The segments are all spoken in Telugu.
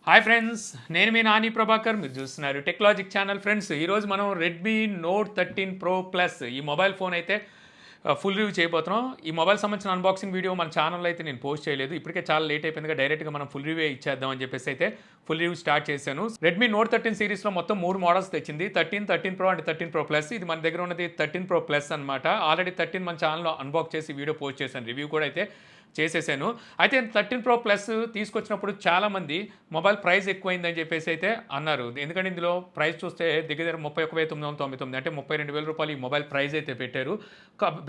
హాయ్ ఫ్రెండ్స్, నేను మీ నాని ప్రభాకర్. మీరు చూస్తున్నారు టెక్లాజిక్ ఛానల్. ఫ్రెండ్స్, ఈరోజు మనం రెడ్మీ నోట్ 13 ప్రో ప్లస్ ఈ మొబైల్ ఫోన్ అయితే ఫుల్ రివ్యూ చేయబోతున్నాం. ఈ మొబైల్ సంబంధించిన అన్బాక్సింగ్ వీడియో మన ఛానల్లో అయితే నేను పోస్ట్ చేయలేదు. ఇప్పటికే చాలా లేట్ అయిపోయిందిగా డైరెక్ట్గా మనం ఫుల్ రివ్యూ ఇచ్చేద్దాం అని చెప్పేసి అయితే ఫుల్ రివ్యూ స్టార్ట్ చేశాను. రెడ్మీ నోట్ 13 సిరీస్లో మొత్తం 3 మోడల్స్ తెచ్చింది. 13 ప్రో అండ్ 13 ప్రో ప్లస్. ఇది మన దగ్గర ఉన్నది 13 ప్రో ప్లస్ అనమాట. ఆల్రెడీ 13 మన ఛానల్లో అన్బాక్స్ చేసి వీడియో పోస్ట్ చేశాను, రివ్యూ కూడా అయితే చేసేసాను. అయితే 13 ప్రో ప్లస్ తీసుకొచ్చినప్పుడు చాలామంది మొబైల్ ప్రైస్ ఎక్కువైందని చెప్పేసి అయితే అన్నారు. ఎందుకంటే ఇందులో ప్రైస్ చూస్తే దగ్గర 31,999 అంటే 32,000 రూపాయలు ఈ మొబైల్ ప్రైస్ అయితే పెట్టారు.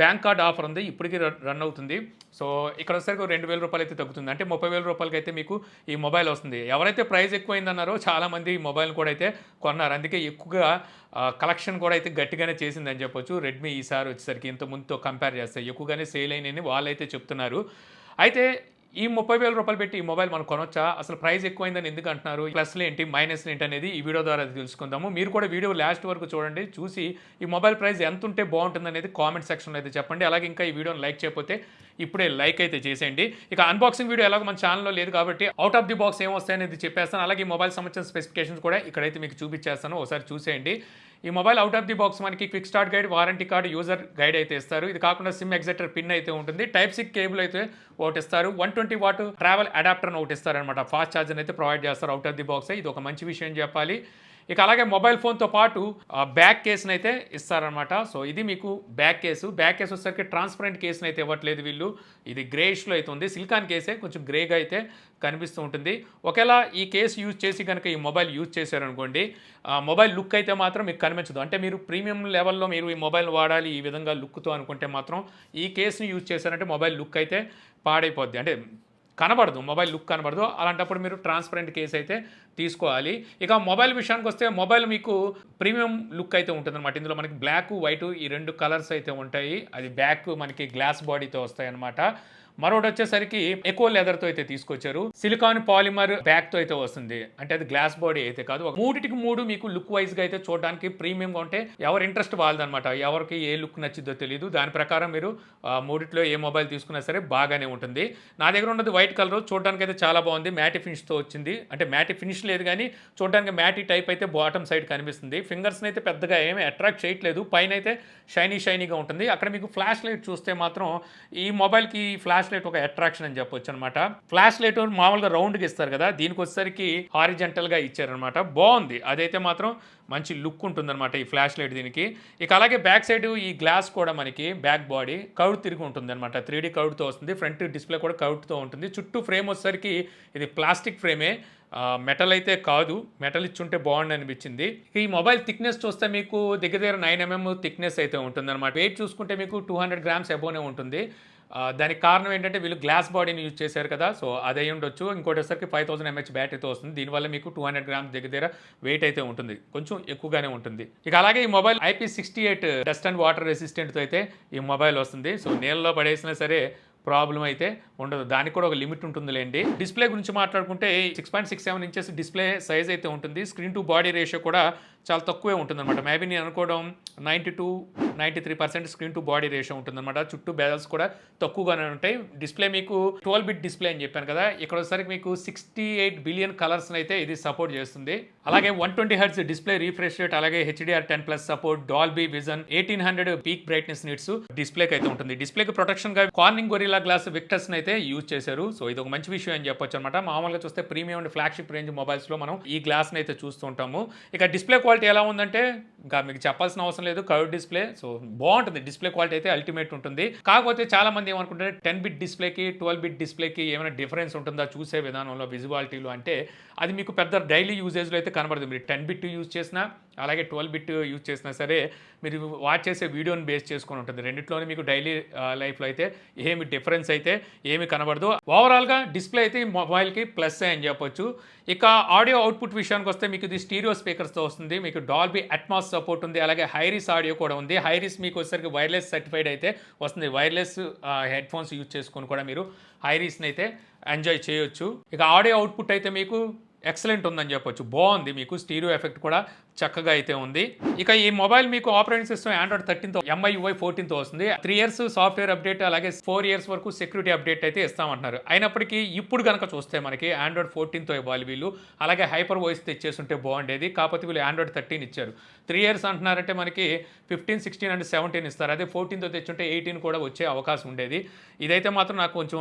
బ్యాంక్ కార్డ్ ఆఫర్ ఉంది, ఇప్పటికీ రన్ అవుతుంది. సో ఇక్కడ వచ్చేసరికి 2,000 రూపాయలు అయితే తగ్గుతుంది, అంటే 30,000 రూపాయలకి అయితే మీకు ఈ మొబైల్ వస్తుంది. ఎవరైతే ప్రైస్ ఎక్కువైందన్నారో చాలామంది ఈ మొబైల్ కూడా అయితే కొన్నారు. అందుకే ఎక్కువగా కలెక్షన్ కూడా అయితే గట్టిగానే చేసిందని చెప్పొచ్చు. రెడ్మీ ఈసారి వచ్చేసరికి ఇంత ముందుతో కంపేర్ చేస్తే ఎక్కువగానే సేల్ అయినని వాళ్ళైతే చెప్తున్నారు. అయితే ఈ 30,000 రూపాయలు పెట్టి ఈ మొబైల్ మనం కొనొచ్చా? అసలు ప్రైస్ ఎక్కువైందని ఎందుకు అంటున్నారు? ప్లస్లు ఏంటి, మైనస్లు ఏంటి అనేది ఈ వీడియో ద్వారా తెలుసుకుందాము. మీరు కూడా వీడియో లాస్ట్ వరకు చూడండి, చూసి ఈ మొబైల్ ప్రైస్ ఎంత ఉంటే బాగుంటుంది అనేది కామెంట్ సెక్షన్లో అయితే చెప్పండి. అలాగే ఇంకా ఈ వీడియోని లైక్ చేయకపోతే ఇప్పుడే లైక్ అయితే చేసేయండి. ఇక అన్బాక్సింగ్ వీడియో ఎలాగో మన ఛానల్లో లేదు కాబట్టి అవుట్ ఆఫ్ ది బాక్స్ ఏం వస్తాయనేది చెప్పేస్తాను. అలాగే ఈ మొబైల్ సంబంధించిన స్పెసిఫికేషన్స్ కూడా ఇక్కడైతే మీకు చూపించేస్తాను, ఒకసారి చూసేయండి. ఈ mobile out of the box మనకి quick start guide, warranty card, user guide అయితే ఇస్తారు. ఇది కాకుండా సిమ్ ఎగ్జెక్టర్ పిన్ అయితే ఉంటుంది. టైప్ సి కేబుల్ అయితే ఒకటి ఇస్తారు. 120 వాట్ ట్రావెల్ అడాప్టర్ ఒకటి ఇస్తారనమాట. ఫాస్ట్ ఛార్జర్ అయితే ప్రొవైడ్ చేస్తారు అవుట్ ఆఫ్ ది బాక్స్. ఇది ఒక మంచి విషయం చెప్పాలి. ఇక అలాగే మొబైల్ ఫోన్తో పాటు బ్యాక్ కేసును అయితే ఇస్తారనమాట. సో ఇది మీకు బ్యాక్ కేసు. బ్యాక్ కేసు వచ్చేసరికి ట్రాన్స్పరెంట్ కేసును అయితే ఇవ్వట్లేదు వీళ్ళు. ఇది గ్రేష్లో అయితే ఉంది. సిలికాన్ కేసే కొంచెం గ్రేగా అయితే కనిపిస్తూ ఉంటుంది. ఒకవేళ ఈ కేసు యూజ్ చేసి కనుక ఈ మొబైల్ యూజ్ చేశారనుకోండి, మొబైల్ లుక్ అయితే మాత్రం మీకు కనిపించదు. అంటే మీరు ప్రీమియం లెవెల్లో మీరు ఈ మొబైల్ వాడాలి ఈ విధంగా లుక్తో అనుకుంటే మాత్రం ఈ కేసుని యూజ్ చేశారంటే మొబైల్ లుక్ అయితే పాడైపోద్ది, అంటే కనబడదు, మొబైల్ లుక్ కనబడదు. అలాంటప్పుడు మీరు ట్రాన్స్పరెంట్ కేసు అయితే తీసుకోవాలి. ఇక మొబైల్ విషయానికి వస్తే మొబైల్ మీకు ప్రీమియం లుక్ అయితే ఉంటుందన్నమాట. ఇందులో మనకి బ్లాక్, వైట్ ఈ 2 కలర్స్ అయితే ఉంటాయి. అది బ్యాక్ మనకి గ్లాస్ బాడీతో వస్తాయి అన్నమాట. మరొకటి వచ్చేసరికి ఎక్కువ లెదర్తో అయితే తీసుకొచ్చారు. సిలికాన్ పాలిమర్ బ్యాక్తో అయితే వస్తుంది, అంటే అది గ్లాస్ బాడీ అయితే కాదు. 3 మీకు లుక్ వైజ్గా అయితే చూడడానికి ప్రీమియంగా ఉంటే ఎవరి ఇంట్రెస్ట్ వాళ్ళదనమాట. ఎవరికి ఏ లుక్ నచ్చిద్దో తెలియదు. దాని ప్రకారం మీరు 3లో ఏ మొబైల్ తీసుకున్నా సరే బాగానే ఉంటుంది. నా దగ్గర ఉన్నది వైట్ కలర్, చూడడానికి అయితే చాలా బాగుంది. మ్యాటి ఫినిష్తో వచ్చింది, అంటే మ్యాటి ఫినిష్ లేదు కానీ చూడడానికి మ్యాటి టైప్ అయితే బాటమ్ సైడ్ కనిపిస్తుంది. ఫింగర్స్ని అయితే పెద్దగా ఏమీ అట్రాక్ట్ చేయట్లేదు. పైన అయితే షైనీగా ఉంటుంది. అక్కడ మీకు ఫ్లాష్ లైట్ చూస్తే మాత్రం ఈ మొబైల్కి ఫ్లాష్ లైట్ ఒక అట్రాక్షన్ అని చెప్పొచ్చు అనమాట. ఫ్లాష్ లైట్ మామూలుగా రౌండ్కి ఇస్తారు కదా, దీనికి వచ్చేసరికి హారిజెంటల్గా ఇచ్చారనమాట. బాగుంది, అదైతే మాత్రం మంచి లుక్ ఉంటుందన్నమాట ఈ ఫ్లాష్ లైట్ దీనికి. ఇక అలాగే బ్యాక్ సైడ్ ఈ గ్లాస్ కూడా మనకి బ్యాక్ బాడీ కౌడ్ తిరిగి ఉంటుంది అనమాట. 3D కౌడ్తో వస్తుంది. ఫ్రంట్ డిస్ప్లే కూడా కౌడ్తో ఉంటుంది. చుట్టూ ఫ్రేమ్ వచ్చేసరికి ఇది ప్లాస్టిక్ ఫ్రేమే, మెటల్ అయితే కాదు. మెటల్ ఇచ్చుంటే బాగుండి అనిపించింది. ఈ మొబైల్ థిక్నెస్ చూస్తే మీకు దగ్గర 9mm థిక్నెస్ అయితే ఉంటుంది అనమాట. వెయిట్ చూసుకుంటే మీకు 200 గ్రామ్స్ అబోనే ఉంటుంది. దానికి కారణం ఏంటంటే వీళ్ళు గ్లాస్ బాడీని యూజ్ చేశారు కదా, సో అది అయి ఉండొచ్చు. ఇంకోటి వచ్చేసరికి 5000 mAh బ్యాటరీతో వస్తుంది. దీనివల్ల మీకు 200 గ్రామ్స్ దగ్గర వెయిట్ అయితే ఉంటుంది, కొంచెం ఎక్కువగానే ఉంటుంది. ఇక అలాగే ఈ mobile IP68 dust and water రెసిస్టెంట్తో అయితే ఈ మొబైల్ వస్తుంది. సో నీళ్ళలో పడేసినా సరే ప్రాబ్లం అయితే ఉండదు. దానికి కూడా ఒక లిమిట్ ఉంటుందిలేండి. డిస్ప్లే గురించి మాట్లాడుకుంటే 6.67 ఇంచెస్ డిస్ప్లే సైజ్ అయితే ఉంటుంది. స్క్రీన్ టు బాడీ రేషియో కూడా చాలా తక్కువే ఉంటుందన్నమాట. మేబీ నేను అనుకోవడం 92-93% స్క్రీన్ టు బాడీ రేషియో ఉంటుందన్నమాట. చుట్టూ బెజల్స్ కూడా తక్కువగానే ఉంటాయి. డిస్ప్లే మీకు 12-bit డిస్ప్లే అని చెప్పాను కదా, ఇక్కడ వచ్చేసరికి మీకు 68 బిలియన్ కలర్స్ అయితే ఇది సపోర్ట్ చేస్తుంది. అలాగే 120 Hz డిస్ప్లే రీఫ్రెష్ రేట్, అలాగే HDR10+ support, Dolby vision, 1800 peak brightness nits డిస్ప్లేకి అయితే ఉంటుంది. డిస్ప్లేకి ప్రొటెక్షన్ గా కార్నింగ్ గొరిల్లా గ్లాస్ విక్టర్స్ అయితే యూజ్ చేశారు. సో ఇది ఒక మంచి విషయం అని చెప్పొచ్చు అనమాట. మామూలుగా చూస్తే premium and flagship range mobiles లో మనం ఈ గ్లాస్ అయితే చూస్తూ ఉంటాము. ఇక డిస్ప్లే క్వాలిటీ ఎలా ఉందంటే ఇంకా మీకు చెప్పాల్సిన అవసరం లేదు, కర్వ్ డిస్ప్లే. సో బాగుంటుంది, డిస్ప్లే క్వాలిటీ అయితే అల్టిమేట్ ఉంటుంది. కాకపోతే చాలా మంది ఏమనుకుంటారు 10-bit డిస్ప్లేకి 12-bit డిస్ప్లేకి ఏమైనా డిఫరెన్స్ ఉంటుందా చూసే విధానంలో, విజువాలిటీలో అంటే అది మీకు పెద్ద డైలీ యూజేజ్లో అయితే కనబడదు. మీరు 10-bit యూజ్ చేసినా అలాగే 12-bit యూజ్ చేసినా సరే మీరు వాచ్ చేసే వీడియోని బేస్ చేసుకొని ఉంటుంది. రెండిట్లోనే మీకు డైలీ లైఫ్లో అయితే ఏమి డిఫరెన్స్ అయితే ఏమి కనబడదు. ఓవరాల్గా డిస్ప్లే అయితే ఈ మొబైల్కి ప్లస్ అని చెప్పొచ్చు. ఇక ఆడియో అవుట్పుట్ విషయానికి వస్తే మీకు ఇది స్టీరియో స్పీకర్స్తో వస్తుంది. మీకు డాల్బీ అట్మాస్ సపోర్ట్ ఉంది, అలాగే హైరిస్ ఆడియో కూడా ఉంది. హైరిస్ మీకు వచ్చేసరికి వైర్లెస్ సర్టిఫైడ్ అయితే వస్తుంది. వైర్లెస్ హెడ్ ఫోన్స్ యూజ్ చేసుకొని కూడా మీరు హైరిస్ని అయితే ఎంజాయ్ చేయొచ్చు. ఇక ఆడియో అవుట్పుట్ అయితే మీకు ఎక్సలెంట్ ఉందని చెప్పొచ్చు. బాగుంది, మీకు స్టీరియో ఎఫెక్ట్ కూడా చక్కగా అయితే ఉంది. ఇక ఈ మొబైల్ మీకు ఆపరేటింగ్ సిస్టమ్ ఆండ్రాయిడ్ 13తో MIUI 14తో వస్తుంది. 3 ఇయర్స్ సాఫ్ట్వేర్ అప్డేట్, అలాగే 4 ఇయర్స్ వరకు సెక్యూరిటీ అప్డేట్ అయితే ఇస్తామంటున్నారు. అయినప్పటికీ ఇప్పుడు కనుక చూస్తే మనకి ఆండ్రాయిడ్ 14తో ఇవ్వాలి వీళ్ళు, అలాగే హైపర్ వాయిస్ తెచ్చేస్తుంటే బాగుండేది. కాకపోతే వీళ్ళు ఆండ్రాయిడ్ 13 ఇచ్చారు. 3 ఇయర్స్ అంటున్నారంటే మనకి 15, 16 అండ్ 17 ఇస్తారు. అదే 14తో తెచ్చుంటే 18 కూడా వచ్చే అవకాశం ఉండేది. ఇదైతే మాత్రం నాకు కొంచెం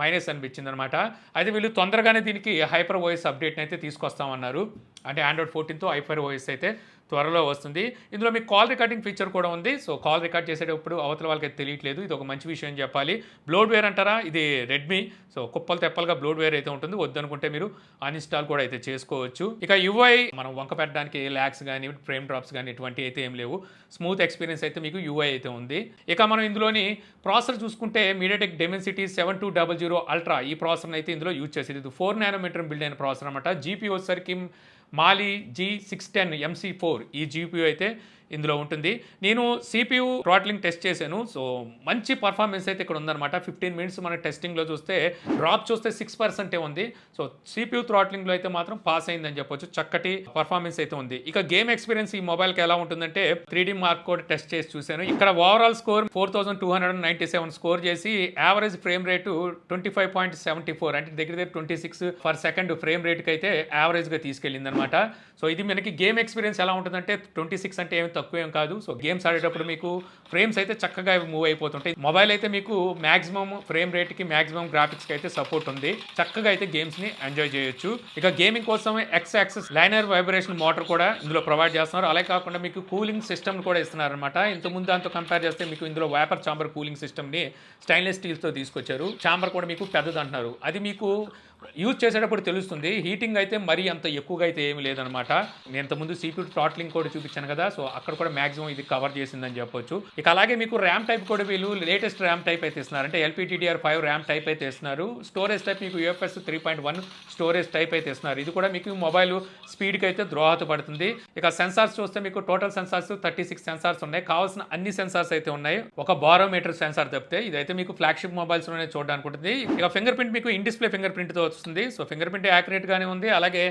మైనస్ అనిపించింది అనమాట. అయితే వీళ్ళు తొందరగానే దీనికి హైపర్ వాయిస్ అప్డేట్ని అయితే తీసుకొస్తామన్నారు. అంటే ఆండ్రాయిడ్ 14తో హైపర్ వాయిస్ అయితే త్వరలో వస్తుంది. ఇందులో మీకు కాల్ రికార్డింగ్ ఫీచర్ కూడా ఉంది. సో కాల్ రికార్డ్ చేసేటప్పుడు అవతల వాళ్ళకి తెలియట్లేదు. ఇది ఒక మంచి విషయం చెప్పాలి. బ్లోడ్వేర్ అంటారా, ఇది రెడ్మీ. సో కుప్పలు తెప్పలుగా బ్లోడ్వేర్ అయితే ఉంటుంది. వద్దనుకుంటే మీరు అన్ఇన్స్టాల్ కూడా అయితే చేసుకోవచ్చు. ఇక UI మనం వంక పెట్టడానికి ల్యాగ్స్ కానీ ఫ్రేమ్ డ్రాప్స్ కానీ ఇటువంటి అయితే ఏం లేవు. స్మూత్ ఎక్స్పీరియన్స్ అయితే మీకు UI అయితే ఉంది. ఇక మనం ఇందులోని ప్రాసెసర్ చూసుకుంటే మీడియాటెక్ డెమెన్సిటీ 7200 అల్ట్రా ఈ ప్రాసెసర్ అయితే ఇందులో యూజ్ చేసేది. ఇది 4 నానోమీటర్ బిల్డ్ అయిన ప్రాసెసర్ అనమాట. GPU వచ్చేసరికి మాలి G610 MC4 ఈ GPU అయితే ఇందులో ఉంటుంది. నేను CPU థ్రాట్లింగ్ టెస్ట్ చేశాను. సో మంచి పర్ఫార్మెన్స్ అయితే ఇక్కడ ఉందన్నమాట. 15 మినిట్స్ మన టెస్టింగ్లో చూస్తే డ్రాప్ చూస్తే 6% ఉంది. సో CPU థ్రాట్లింగ్లో అయితే మాత్రం పాస్ అయిందని చెప్పొచ్చు. చక్కటి పర్ఫార్మెన్స్ అయితే ఉంది. ఇక గేమ్ ఎక్స్పీరియన్స్ ఈ మొబైల్కి ఎలా ఉంటుందంటే 3D మార్క్ కోడ్ టెస్ట్ చేసి చూశాను. ఇక్కడ ఓవరాల్ స్కోర్ 4297 స్కోర్ చేసి యావరేజ్ ఫ్రేమ్ రేటు 25.74 అంటే దగ్గర 26 పర్ సెకండ్ ఫ్రేమ్ రేట్కి అయితే యావరేజ్గా తీసుకెళ్ళింది అనమాట. సో ఇది మనకి గేమ్ ఎక్స్పీరియన్స్ ఎలా ఉంటుందంటే 26 అంటే ఏమి తక్కువేం కాదు. సో గేమ్స్ ఆడేటప్పుడు మీకు ఫ్రేమ్స్ అయితే చక్కగా మూవ్ అయిపోతుంటాయి. మొబైల్ అయితే మీకు మాక్సిమం ఫ్రేమ్ రేట్కి మాక్సిమం గ్రాఫిక్స్కి అయితే సపోర్ట్ ఉంది. చక్కగా అయితే గేమ్స్ని ఎంజాయ్ చేయొచ్చు. ఇక గేమింగ్ కోసం X access liner vibration motor కూడా ఇందులో ప్రొవైడ్ చేస్తున్నారు. అలాగే కాకుండా మీకు కూలింగ్ సిస్టమ్ కూడా ఇస్తున్నారు అనమాట. ఇంతకుముందు దాంతో కంపేర్ చేస్తే మీకు ఇందులో వేపర్ చాంబర్ కూలింగ్ సిస్టమ్ని స్టెయిన్లెస్ స్టీల్తో తీసుకొచ్చారు. చాంబర్ కూడా మీకు పెద్దది అంటున్నారు. అది మీకు యూజ్ చేసేటప్పుడు తెలుస్తుంది. హీటింగ్ అయితే మరీ అంత ఎక్కువగా అయితే ఏమి లేదనమాట. నేను ఇంతకుముందు CPU థ్రాట్లింగ్ కూడా చూపించాను కదా. సో అక్కడ కూడా మాక్సిమం ఇది కవర్ చేసిందని చెప్పొచ్చు. ఇక అలాగే మీకు ర్యామ్ టైప్ కూడా వీళ్ళు లేటెస్ట్ ర్యామ్ టైప్ అయితే ఇస్తున్నారు. అంటే LPDDR5 ర్యామ్ టైప్ అయితే ఇస్తున్నారు. స్టోరేజ్ టైప్ మీకు UFS 3.1 స్టోరేజ్ టైప్ అయితే ఇస్తున్నారు. ఇది కూడా మీకు మొబైల్ స్పీడ్కి అయితే దోహదపడుతుంది. ఇక సెన్సార్స్ చూస్తే మీకు టోటల్ సెన్సార్స్ 36 సెన్సార్స్ ఉన్నాయి. కావాల్సిన అన్ని సెన్సార్స్ అయితే ఉన్నాయి. ఒక బారోమీటర్ సెన్సార్ తప్పితే ఇదైతే మీకు ఫ్లాగ్షిప్ మొబైల్స్లోనే చూడడానికి ఉంటుంది. ఇక ఫింగర్ ప్రింట్ మీకు ఇన్ డిస్ప్లే ఫింగర్ ప్రింట్తో వస్తుంది. సో ఫింగర్ ప్రింట్ యాక్యురేట్గానే ఉంది. అలాగే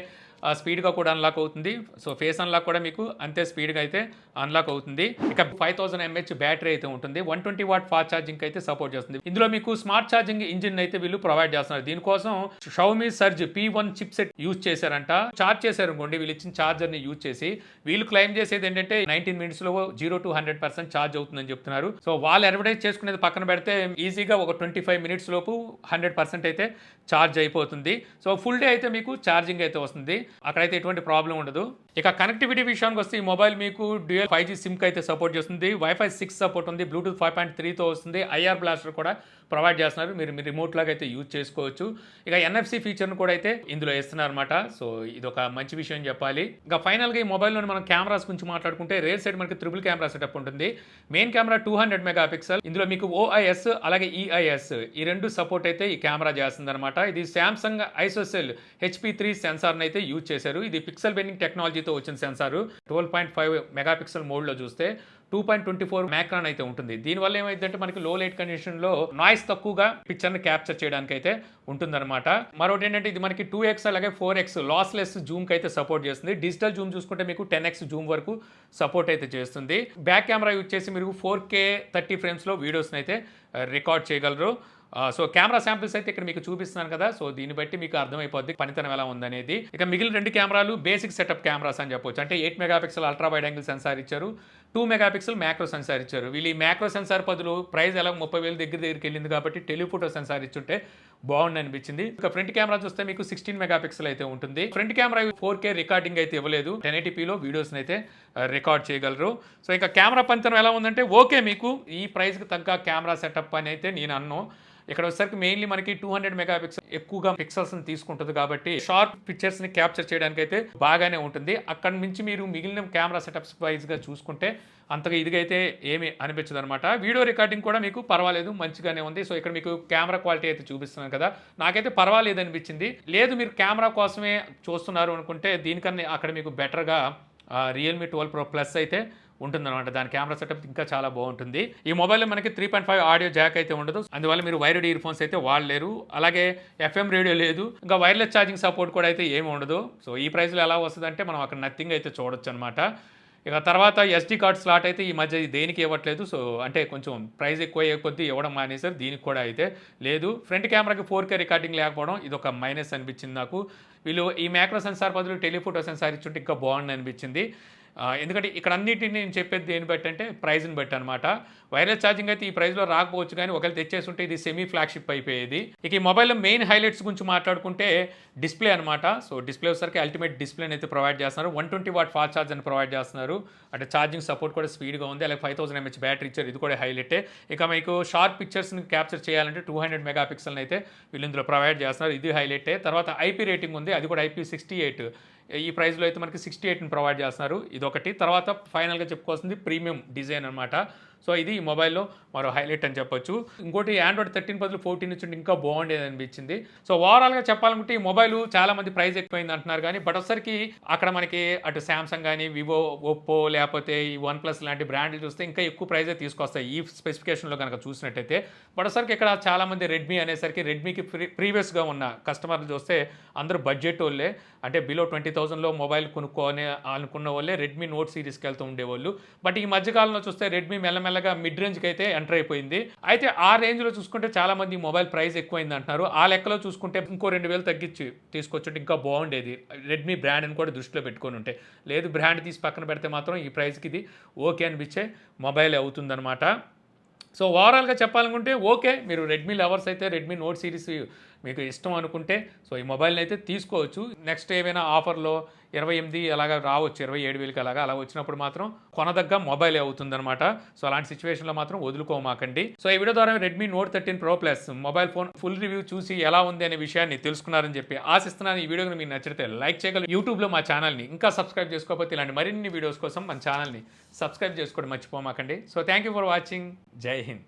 స్పీడ్గా కూడా అన్లాక్ అవుతుంది. సో ఫేస్ అన్లాక్ కూడా మీకు అంతే స్పీడ్గా అయితే అన్లాక్ అవుతుంది. ఇక 5000 mAh బ్యాటరీ అయితే ఉంటుంది. 120 వాట్ ఫాస్ట్ ఛార్జింగ్ అయితే సపోర్ట్ చేస్తుంది. ఇందులో మీకు స్మార్ట్ ఛార్జింగ్ ఇంజిన్ అయితే వీళ్ళు ప్రొవైడ్ చేస్తున్నారు. దీనికోసం Xiaomi Surge P1 chip set use చేశారంట. చార్జ్ చేశారు అనుకోండి, వీళ్ళు ఇచ్చిన ఛార్జర్ని యూజ్ చేసి వీళ్ళు క్లైమ్ చేసేది ఏంటంటే 19 మినిట్స్లో 0 to 100% ఛార్జ్ అవుతుందని చెప్తున్నారు. సో వాళ్ళు అడ్వర్టైజ్ చేసుకునేది పక్కన పెడితే ఈజీగా ఒక 25 మినిట్స్ లోపు 100% అయితే ఛార్జ్ అయిపోతుంది. సో ఫుల్ డే అయితే మీకు ఛార్జింగ్ అయితే వస్తుంది. అక్కడైతే ఎటువంటి ప్రాబ్లం ఉండదు. ఇక కనెక్టివిటీ విషయానికి వస్తే ఈ మొబైల్ మీకు డ్యూయల్ 5G సిమ్కి అయితే సపోర్ట్ చేస్తుంది. Wi-Fi 6 సపోర్ట్ ఉంది. బ్లూటూత్ 5.3తో వస్తుంది. IR బ్లాస్టర్ కూడా ప్రొవైడ్ చేస్తున్నారు. మీరు రిమోట్ లాగా అయితే యూజ్ చేసుకోవచ్చు. ఇక NFC ఫీచర్ను కూడా అయితే ఇందులో ఇస్తున్నారు అనమాట. సో ఇది ఒక మంచి విషయం చెప్పాలి. ఇంకా ఫైనల్గా ఈ మొబైల్లోని మనం కెమెరాస్ గురించి మాట్లాడుకుంటే రేర్ సైడ్ మనకి ట్రిపుల్ కెమెరా సెటప్ ఉంటుంది. Main camera 200 megapixel. ఇందులో మీకు OIS అలాగే EIS ఈ రెండు సపోర్ట్ అయితే ఈ కెమెరా చేస్తుంది అనమాట. ఇది శాంసంగ్ ఐసోసెల్ HP3 సెన్సార్ని అయితే యూజ్ చేశారు. ఇది పిక్సెల్ బెండింగ్ టెక్నాలజీతో వచ్చిన సెన్సార్. 12.5 మెగాపిక్సెల్ మోడ్లో చూస్తే 2.24 మైక్రాన్ అయితే ఉంటుంది. దీనివల్ల ఏమైందంటే మనకి లో లైట్ కండిషన్లో నాయిస్ తక్కువగా పిక్చర్ని క్యాప్చర్ చేయడానికి అయితే ఉంటుందన్నమాట. మరొకటి ఏంటంటే ఇది మనకి 2x అలాగే 4x లాస్లెస్ జూమ్కి అయితే సపోర్ట్ చేస్తుంది. డిజిటల్ జూమ్ చూసుకుంటే మీకు 10x జూమ్ వరకు సపోర్ట్ అయితే చేస్తుంది. బ్యాక్ కెమెరా యూజ్ చేసి మీరు 4K 30 ఫ్రేమ్స్లో వీడియోస్ని అయితే రికార్డ్ చేయగలరు. సో కెమెరా శాంపిల్స్ అయితే ఇక్కడ మీకు చూపిస్తున్నాను కదా. సో దీన్ని బట్టి మీకు అర్థమైపోద్ది పనితనం ఎలా ఉందనేది. ఇక మిగిలిన రెండు కెమెరాలు బేసిక్ సెటప్ కెమెరాస్ అని చెప్పొచ్చు. అంటే 8 megapixel ultra wide angle censor ఇచ్చారు. 2 మెగాపిక్సెల్ మ్యాక్రో సెన్సార్ ఇచ్చారు. వీళ్ళు ఈ మ్యాక్రో సెన్సార్ బదులు ప్రైస్ ఎలా 30,000 దగ్గరికి వెళ్ళింది కాబట్టి టెలిఫోటో సెన్సార్ ఇచ్చుంటే బాగుంది అనిపించింది. ఇక ఫ్రంట్ కెమెరా చూస్తే మీకు 16 మెగాపిక్సెల్ అయితే ఉంటుంది. ఫ్రంట్ కెమెరా 4K రికార్డింగ్ అయితే ఇవ్వలేదు. 1080pలో వీడియోస్ని అయితే రికార్డ్ చేయగలరు. సో ఇక కెమెరా పనితనం ఎలా ఉందంటే ఓకే, మీకు ఈ ప్రైస్కి తగ్గ కెమెరా సెటప్ అని అయితే నేను అన్నాను. ఇక్కడ వచ్చేసరికి మెయిన్లీ మనకి 200 మెగాపిక్సెల్ ఎక్కువగా పిక్సెల్స్ని తీసుకుంటుంది కాబట్టి షార్ప్ పిక్చర్స్ని క్యాప్చర్ చేయడానికి అయితే బాగానే ఉంటుంది. అక్కడ నుంచి మీరు మిగిలిన కెమెరా సెటప్స్ వైజ్గా చూసుకుంటే అంతగా ఇదిగా అయితే ఏమీ అనిపించదు అనమాట. వీడియో రికార్డింగ్ కూడా మీకు పర్వాలేదు, మంచిగానే ఉంది. సో ఇక్కడ మీకు కెమెరా క్వాలిటీ అయితే చూపిస్తున్నాను కదా, నాకైతే పర్వాలేదు అనిపించింది. లేదు మీరు కెమెరా కోసమే చూస్తున్నారు అనుకుంటే దీనికన్నా అక్కడ మీకు బెటర్గా Realme 12 Pro Plus అయితే ఉంటుందన్నమాట. దాని కెమెరా సెటప్ ఇంకా చాలా బాగుంటుంది. ఈ మొబైల్లో మనకి 3.5 ఆడియో జాక్ అయితే ఉండదు. అందువల్ల మీరు వైర్డ్ ఇయర్ ఫోన్స్ అయితే వాడలేరు. అలాగే ఎఫ్ఎం రేడియో లేదు. ఇంకా వైర్లెస్ ఛార్జింగ్ సపోర్ట్ కూడా అయితే ఏమి ఉండదు. సో ఈ ప్రైస్లో ఎలా వస్తుందంటే మనం అక్కడ నథింగ్ అయితే చూడొచ్చు అనమాట. ఇక తర్వాత ఎస్డి కార్డ్ స్లాట్ అయితే ఈ మధ్య దేనికి ఇవ్వట్లేదు. సో అంటే కొంచెం ప్రైస్ ఎక్కువ అయ్యే కొద్దీ ఇవ్వడం మానేశారు. దీనికి కూడా అయితే లేదు. ఫ్రంట్ కెమెరాకి 4K రికార్డింగ్ లేకపోవడం ఇది ఒక మైనస్ అనిపించింది నాకు. వీళ్ళు ఈ మ్యాక్రో సెన్సార్ బదులు టెలిఫోటో సెన్సార్ ఇచ్చుంటే ఇంకా బాగుంది అనిపించింది. ఎందుకంటే ఇక్కడ అన్నిటిని నేను చెప్పేది దేన్ని బట్టి అంటే ప్రైజ్ని బట్టి అనమాట. వైర్లెస్ ఛార్జింగ్ అయితే ఈ ప్రైస్లో రాకపోవచ్చు, కానీ ఒకవేళ తెచ్చేస్తుంటే ఇది సెమీ ఫ్లాగ్షిప్ అయిపోయేది. ఇక ఈ మొబైల్లో మెయిన్ హైలైట్స్ గురించి మాట్లాడుకుంటే డిస్ప్లే అనమాట. సో డిస్ప్లే వచ్చేసరికి అల్టిమేట్ డిస్ప్లేని అయితే ప్రొవైడ్ చేస్తున్నారు. 120 వాట్ ఫాస్ట్ ఛార్జ్ అని ప్రొవైడ్ చేస్తున్నారు. అంటే ఛార్జింగ్ సపోర్ట్ కూడా స్పీడ్గా ఉంది. అలాగే 5000 mAh బ్యాటరీ ఇచ్చారు, ఇది కూడా హైలైటే. ఇక మీకు షార్ప్ పిక్చర్స్ని క్యాప్చర్ చేయాలంటే 200 మెగాపిక్సెల్ని అయితే వీళ్ళు ఇందులో ప్రొవైడ్ చేస్తున్నారు, ఇది హైలైటే. తర్వాత ఐపీ రేటింగ్ ఉంది, అది కూడా IP68. ఈ ప్రైస్లో అయితే మనకి 68ని ప్రొవైడ్ చేస్తున్నారు, ఇదొకటి. తర్వాత ఫైనల్గా చెప్పుకోవాల్సింది ప్రీమియం డిజైన్ అనమాట. సో ఇది ఈ మొబైల్లో మరో హైలైట్ అని చెప్పొచ్చు. ఇంకోటి ఆండ్రాయిడ్ 13 బదులు 14 ఇచ్చింటే ఇంకా బాగుండేది అనిపించింది. సో ఓవరాల్గా చెప్పాలనుకుంటే ఈ మొబైల్ చాలా మంది ప్రైస్ ఎక్కువైంది అంటున్నారు, కానీ బట్ ఒకసారికి అక్కడ మనకి అటు శాంసంగ్ కానీ, వివో, ఒప్పో, లేకపోతే ఈ OnePlus లాంటి బ్రాండ్లు చూస్తే ఇంకా ఎక్కువ ప్రైజే తీసుకొస్తాయి ఈ స్పెసిఫికేషన్లో కనుక చూసినట్టయితే. బట్ ఒకసారికి ఇక్కడ చాలామంది రెడ్మీ అనేసరికి రెడ్మీకి ప్రీవియస్గా ఉన్న కస్టమర్లు చూస్తే అందరూ బడ్జెట్ వాళ్ళే, అంటే బిలో 20,000లో మొబైల్ కొనుక్కోని అనుకున్న వాళ్ళే రెడ్మీ నోట్ సిరీస్కి వెళ్తూ ఉండేవాళ్ళు. బట్ ఈ మధ్యకాలంలో చూస్తే రెడ్మీ మెల్లమెల్లగా మిడ్ రేంజ్కి అయితే ఎంటర్ అయిపోయింది. అయితే ఆ రేంజ్లో చూసుకుంటే చాలామంది మొబైల్ ప్రైస్ ఎక్కువైంది అంటున్నారు. ఆ లెక్కలో చూసుకుంటే ఇంకో 2000 తగ్గించి తీసుకొచ్చుంటే ఇంకా బాగుండేది, రెడ్మీ బ్రాండ్ని కూడా దృష్టిలో పెట్టుకొని ఉంటే. లేదు, బ్రాండ్ తీసి పక్కన పెడితే మాత్రం ఈ ప్రైస్కి ఇది ఓకే అనిపించే మొబైల్ అవుతుందన్నమాట. సో ఓవరాల్గా చెప్పాలనుకుంటే ఓకే, మీరు రెడ్మీ లవర్స్ అయితే రెడ్మీ నోట్ సిరీస్ మీకు ఇష్టం అనుకుంటే సో ఈ మొబైల్ని అయితే తీసుకోవచ్చు. నెక్స్ట్ ఏమైనా ఆఫర్లో 28 అలాగా రావచ్చు, 27,000కి అలా వచ్చినప్పుడు మాత్రం కొనదగ్గ మొబైల్ అవుతుందన్నమాట. సో అలాంటి సిచ్యువేషన్లో మాత్రం వదులుకోమాకండి. సో ఈ వీడియో ద్వారా Redmi note 13 Pro Plus mobile phone full review చూసి ఎలా ఉంది అనే విషయాన్ని తెలుసుకున్నారని చెప్పి ఆశిస్తున్నాను. ఈ వీడియోని మీకు నచ్చితే లైక్ చేయగలరు. యూట్యూబ్లో మా ఛానల్ని ఇంకా సబ్స్క్రైబ్ చేసుకోకపోతే ఇలాంటి మరిన్ని వీడియోస్ కోసం మన ఛానల్ని సబ్స్క్రైబ్ చేసుకోవడం మర్చిపోమాకండి. So thank you for watching. Jai Hind.